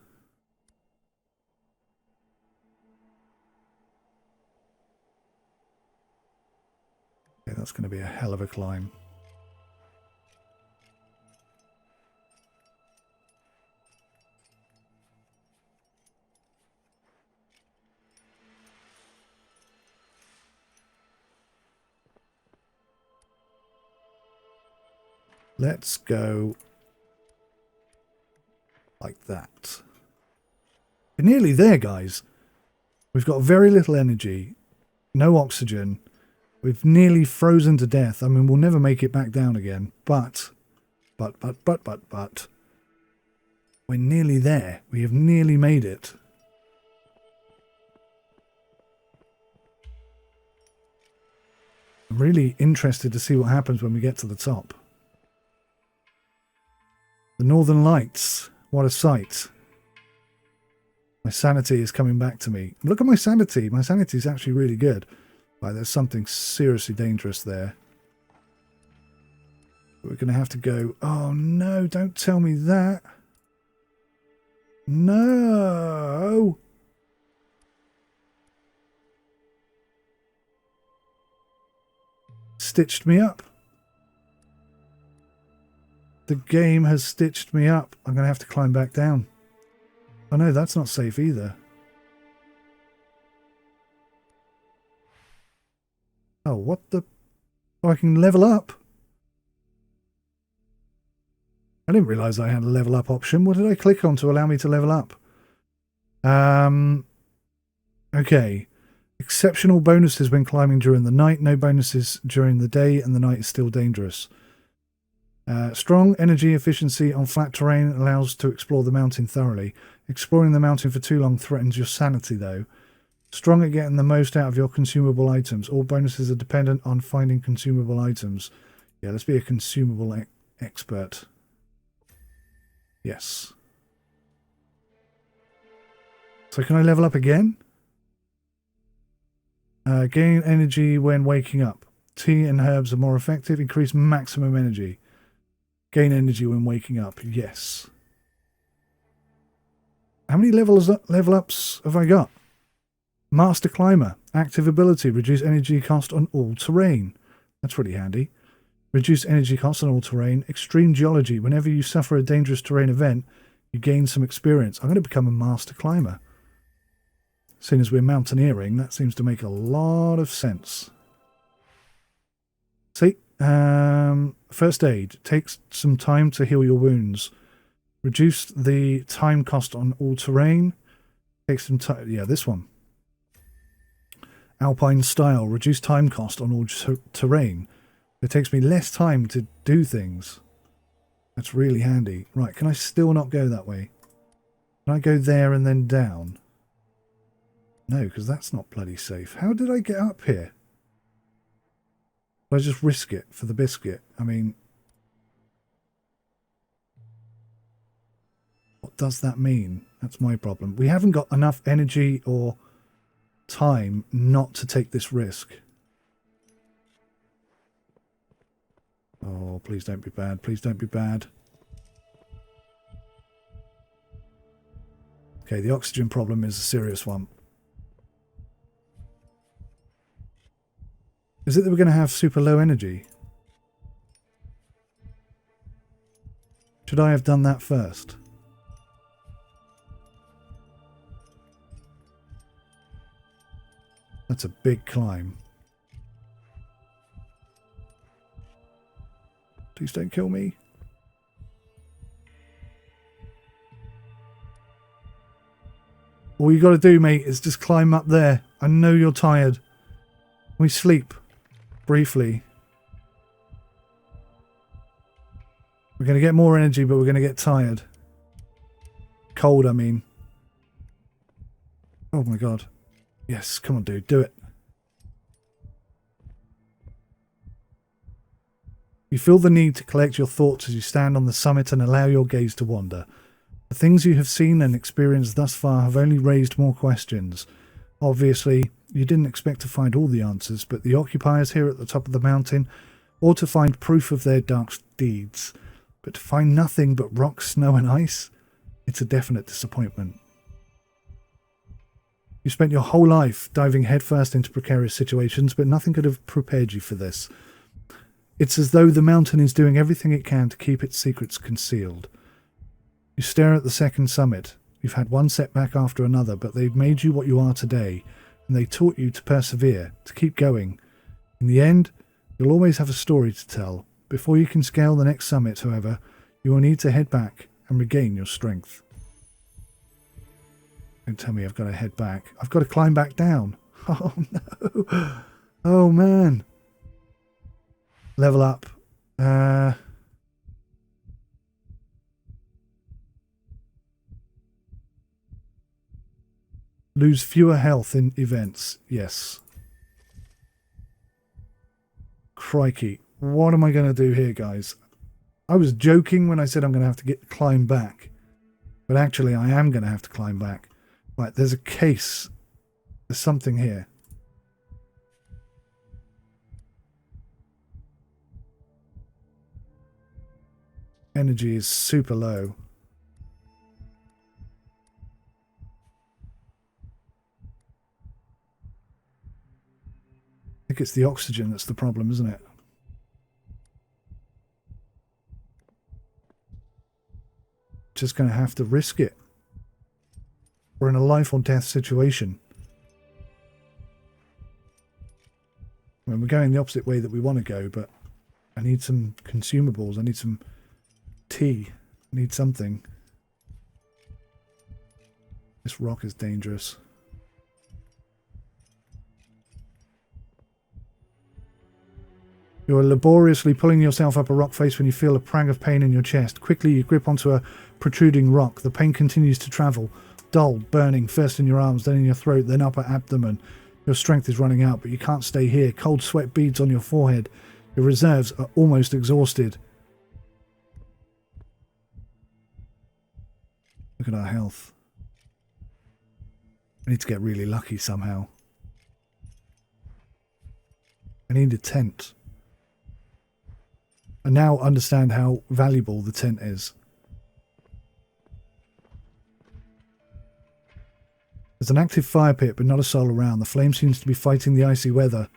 Okay, that's going to be a hell of a climb. Let's go like that. We're nearly there, guys. We've got very little energy, no oxygen. We've nearly frozen to death. I mean, we'll never make it back down again. But, we're nearly there. We have nearly made it. I'm really interested to see what happens when we get to the top. The Northern Lights. What a sight. My sanity is coming back to me. Look at my sanity. My sanity is actually really good. Right, there's something seriously dangerous there. We're going to have to go... Oh, no, don't tell me that. No! Stitched me up. The game has stitched me up. I'm going to have to climb back down. Oh no, that's not safe either. Oh, what the... Oh, I can level up. I didn't realise I had a level up option. What did I click on to allow me to level up? Okay. Exceptional bonuses when climbing during the night. No bonuses during the day, and the night is still dangerous. Strong energy efficiency on flat terrain allows to explore the mountain thoroughly. Exploring the mountain for too long threatens your sanity, though. Strong at getting the most out of your consumable items. All bonuses are dependent on finding consumable items. Yeah, let's be a consumable expert. Yes. So can I level up again? Gain energy when waking up. Tea and herbs are more effective. Increase maximum energy. Gain energy when waking up. Yes. How many level ups have I got? Master Climber. Active ability. Reduce energy cost on all terrain. That's pretty handy. Reduce energy cost on all terrain. Extreme Geology. Whenever you suffer a dangerous terrain event, you gain some experience. I'm going to become a Master Climber. Seeing as we're mountaineering, that seems to make a lot of sense. See? First aid. Takes some time to heal your wounds. Reduce the time cost on all terrain. Takes some time. Yeah, this one. Alpine Style. Reduce time cost on all terrain. It takes me less time to do things. That's really handy. Right, can I still not go that way? Can I go there and then down? No, because that's not bloody safe. How did I get up here? Did I just risk it for the biscuit? I mean, what does that mean? That's my problem. We haven't got enough energy or time not to take this risk. Oh, please don't be bad. Please don't be bad. Okay, the oxygen problem is a serious one. Is it that we're going to have super low energy? Should I have done that first? That's a big climb. Please don't kill me. All you got to do, mate, is just climb up there. I know you're tired. We sleep. Briefly. We're going to get more energy, but we're going to get tired. Cold, I mean. Oh my god. Yes, come on, dude. Do it. You feel the need to collect your thoughts as you stand on the summit and allow your gaze to wander. The things you have seen and experienced thus far have only raised more questions. Obviously, you didn't expect to find all the answers, but the occupiers here at the top of the mountain ought to find proof of their dark deeds. But to find nothing but rock, snow and ice, it's a definite disappointment. You spent your whole life diving headfirst into precarious situations, but nothing could have prepared you for this. It's as though the mountain is doing everything it can to keep its secrets concealed. You stare at the second summit. You've had one setback after another, but they've made you what you are today, and they taught you to persevere, to keep going. In the end, you'll always have a story to tell. Before you can scale the next summit, however, you will need to head back and regain your strength. Don't tell me I've got to head back. I've got to climb back down. Oh no. Oh man. Level up. Lose fewer health in events. Yes. Crikey. What am I going to do here, guys? I was joking when I said I'm going to have to climb back. But actually, I am going to have to climb back. Right, there's a case. There's something here. Energy is super low. I think it's the oxygen that's the problem, isn't it? Just going to have to risk it. We're in a life or death situation. When We're going the opposite way that we want to go, but I need some consumables. I need some tea. I need something. This rock is dangerous. You are laboriously pulling yourself up a rock face when you feel a prang of pain in your chest. Quickly, you grip onto a protruding rock. The pain continues to travel. Dull, burning, first in your arms, then in your throat, then upper abdomen. Your strength is running out, but you can't stay here. Cold sweat beads on your forehead. Your reserves are almost exhausted. Look at our health. I need to get really lucky somehow. I need a tent. I now understand how valuable the tent is. There's an active fire pit, but not a soul around. The flame seems to be fighting the icy weather.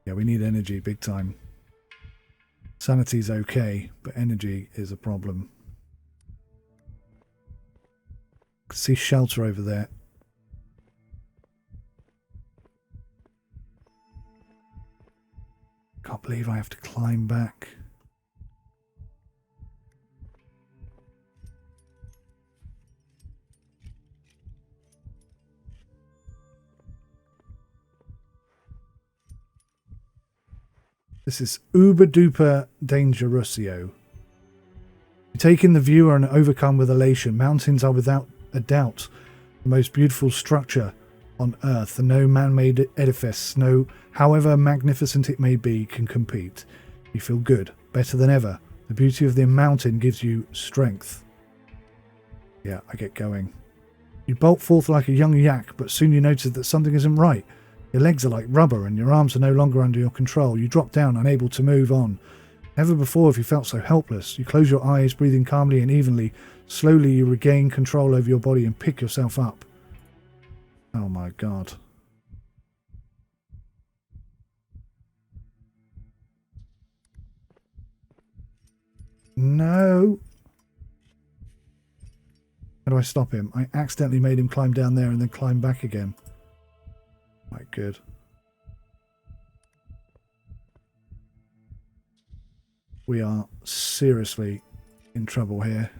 Yeah, we need energy big time. Sanity's okay, but energy is a problem. I can see shelter over there. Can't believe I have to climb back. This is uber duper dangerosio. You take in the view and are overcome with elation. Mountains are without a doubt the most beautiful structure on earth, and no man-made edifice, no however magnificent it may be, can compete. You feel good, better than ever. The beauty of the mountain gives you strength. Yeah, I get going. You bolt forth like a young yak, but soon you notice that something isn't right. Your legs are like rubber and your arms are no longer under your control. You drop down, unable to move on. Never before have you felt so helpless. You close your eyes, breathing calmly and evenly. Slowly you regain control over your body and pick yourself up. Oh my God. No. How do I stop him? I accidentally made him climb down there and then climb back again. Right, good. We are seriously in trouble here.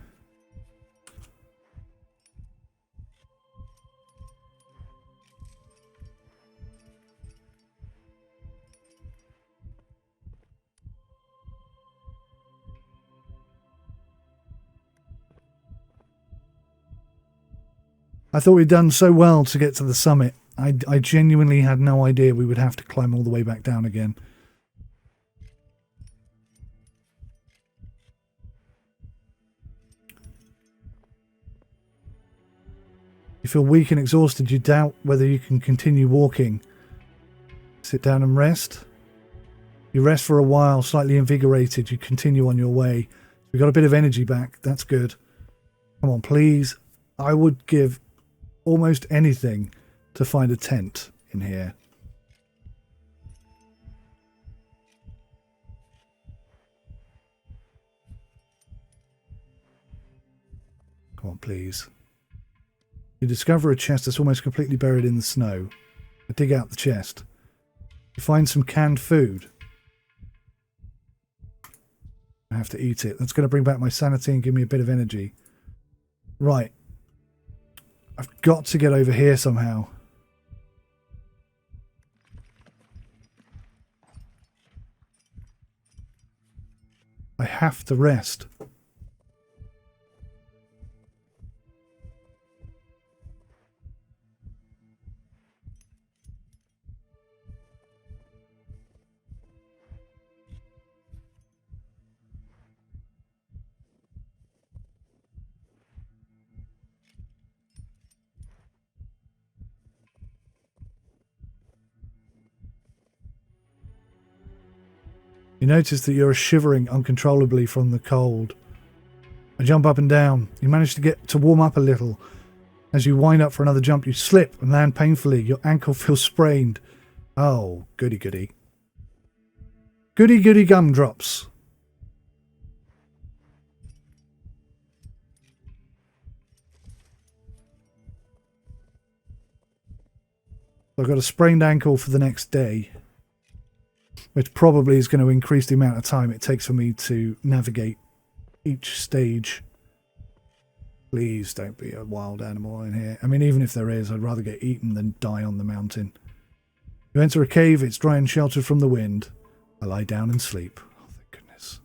I thought we'd done so well to get to the summit. I genuinely had no idea we would have to climb all the way back down again. You feel weak and exhausted. You doubt whether you can continue walking. Sit down and rest. You rest for a while, slightly invigorated. You continue on your way. We got a bit of energy back. That's good. Come on, please. I would give almost anything to find a tent in here. Come on, please. You discover a chest that's almost completely buried in the snow. You dig out the chest. You find some canned food. I have to eat it. That's going to bring back my sanity and give me a bit of energy. Right. I've got to get over here somehow. I have to rest. You notice that you're shivering uncontrollably from the cold. I jump up and down. You manage to get to warm up a little. As you wind up for another jump, you slip and land painfully. Your ankle feels sprained. Oh, goody goody. Goody goody gumdrops. I've got a sprained ankle for the next day. which probably is going to increase the amount of time it takes for me to navigate each stage. Please don't be a wild animal in here. I mean, even if there is, I'd rather get eaten than die on the mountain. You enter a cave, it's dry and sheltered from the wind. I lie down and sleep. Oh, thank goodness.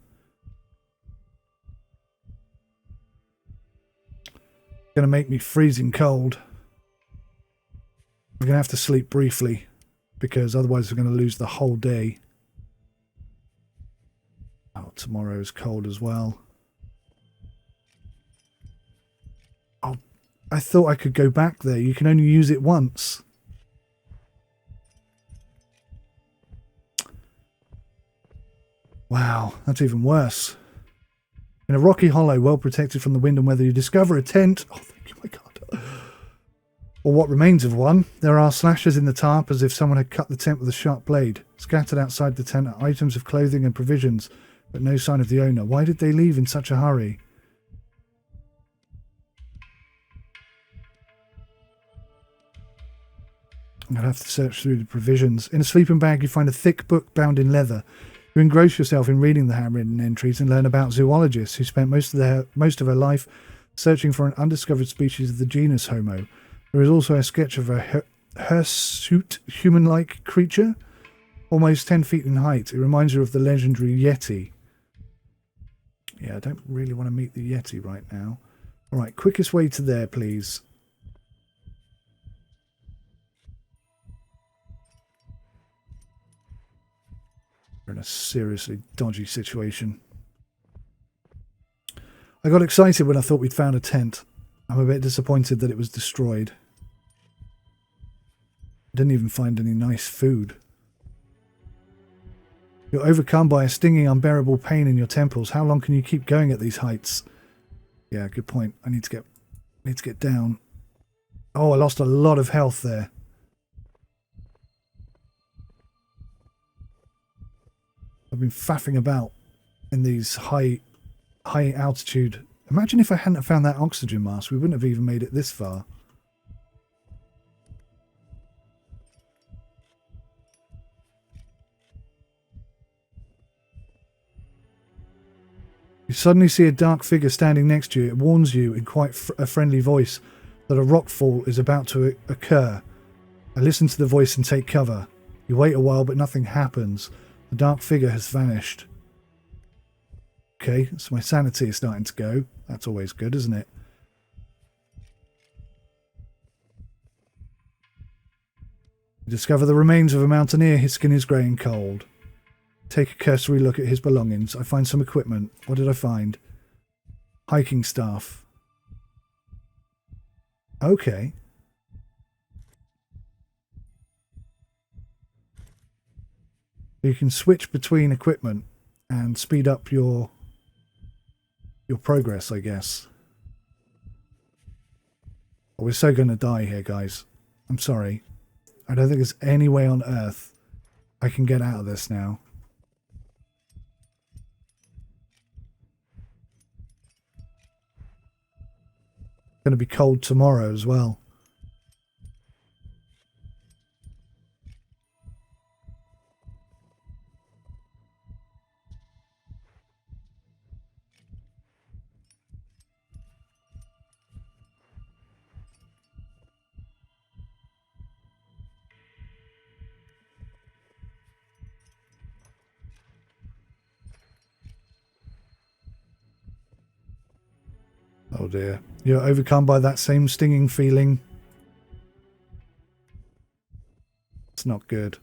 It's going to make me freezing cold. We're going to have to sleep briefly, because otherwise we're going to lose the whole day. Oh, tomorrow's cold as well. Oh, I thought I could go back there. You can only use it once. Wow, that's even worse. In a rocky hollow, well protected from the wind and weather, you discover a tent. Oh, thank you, my God. Or what remains of one. There are slashes in the tarp as if someone had cut the tent with a sharp blade. Scattered outside the tent are items of clothing and provisions, but no sign of the owner. Why did they leave in such a hurry? I'm going to have to search through the provisions. In a sleeping bag, you find a thick book bound in leather. You engross yourself in reading the handwritten entries and learn about zoologists who spent most of her life searching for an undiscovered species of the genus Homo. There is also a sketch of a hirsute human-like creature, almost 10 feet in height. It reminds you of the legendary Yeti. Yeah, I don't really want to meet the Yeti right now. All right, quickest way to there, please. We're in a seriously dodgy situation. I got excited when I thought we'd found a tent. I'm a bit disappointed that it was destroyed. I didn't even find any nice food. You're overcome by a stinging, unbearable pain in your temples. How long can you keep going at these heights? Yeah, good point. I need to get down. Oh, I lost a lot of health there. I've been faffing about in these high altitude. Imagine if I hadn't found that oxygen mask. We wouldn't have even made it this far. You suddenly see a dark figure standing next to you. It warns you in quite a friendly voice that a rockfall is about to occur. I listen to the voice and take cover. You wait a while, but nothing happens. The dark figure has vanished. Okay, so my sanity is starting to go. That's always good, isn't it? You discover the remains of a mountaineer. His skin is grey and cold. Take a cursory look at his belongings. I find some equipment. What did I find? Hiking staff. Okay. You can switch between equipment and speed up your progress, I guess. Oh, we're so going to die here, guys. I'm sorry. I don't think there's any way on earth I can get out of this now. It's going to be cold tomorrow as well. Oh dear. You're overcome by that same stinging feeling. It's not good.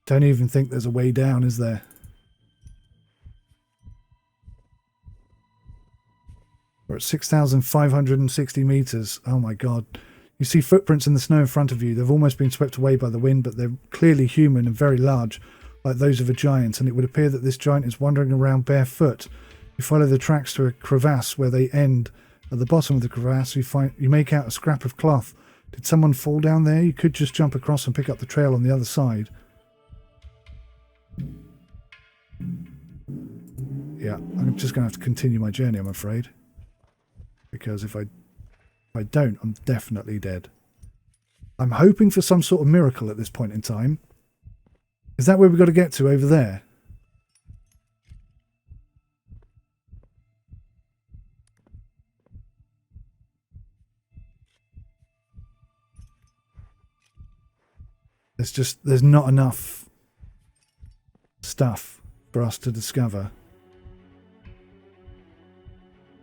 Don't even think there's a way down, is there? We're at 6,560 meters. Oh my god. You see footprints in the snow in front of you. They've almost been swept away by the wind, but they're clearly human and very large, like those of a giant, and it would appear that this giant is wandering around barefoot. You follow the tracks to a crevasse where they end. At the bottom of the crevasse, you make out a scrap of cloth. Did someone fall down there? You could just jump across and pick up the trail on the other side. Yeah, I'm just going to have to continue my journey, I'm afraid. Because if I don't, I'm definitely dead. I'm hoping for some sort of miracle at this point in time. Is that where we've got to get to over there? There's not enough stuff for us to discover.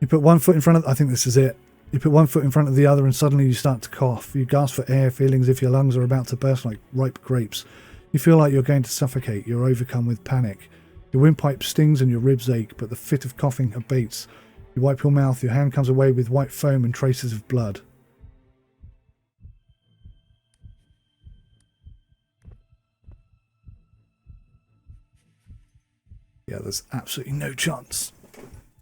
You put one foot in front of... I think this is it. You put one foot in front of the other and suddenly you start to cough. You gasp for air, feeling as if your lungs are about to burst like ripe grapes. You feel like you're going to suffocate. You're overcome with panic. Your windpipe stings and your ribs ache, but the fit of coughing abates. You wipe your mouth. Your hand comes away with white foam and traces of blood. Yeah, there's absolutely no chance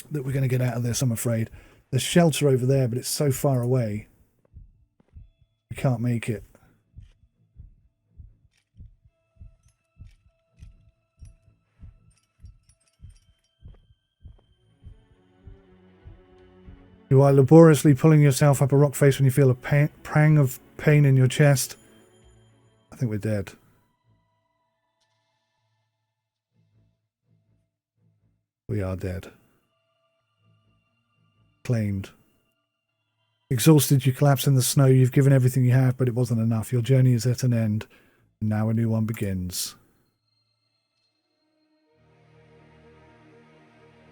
that we're going to get out of this, I'm afraid. There's shelter over there, but it's so far away. We can't make it. You are laboriously pulling yourself up a rock face when you feel a pang of pain in your chest. I think we're dead. We are dead. Claimed. Exhausted, you collapse in the snow. You've given everything you have, but it wasn't enough. Your journey is at an end, and now a new one begins.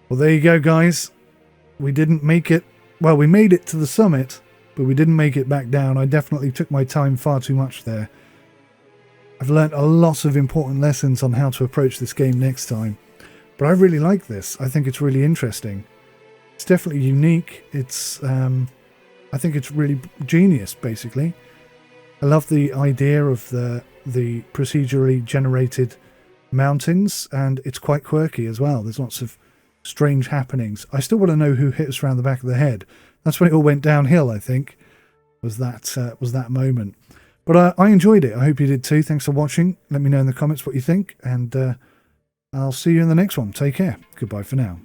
Well, there you go, guys. We didn't make it. Well, we made it to the summit, but we didn't make it back down. I definitely took my time far too much there. I've learnt a lot of important lessons on how to approach this game next time. But I really like this. I think it's really interesting. It's definitely unique. It's, I think it's really genius, basically. I love the idea of the procedurally generated mountains, and it's quite quirky as well. There's lots of strange happenings. I still want to know who hit us around the back of the head. That's when it all went downhill, I think, was that moment. But I enjoyed it. I hope you did too. Thanks for watching. Let me know in the comments what you think, and I'll see you in the next one. Take care. Goodbye for now.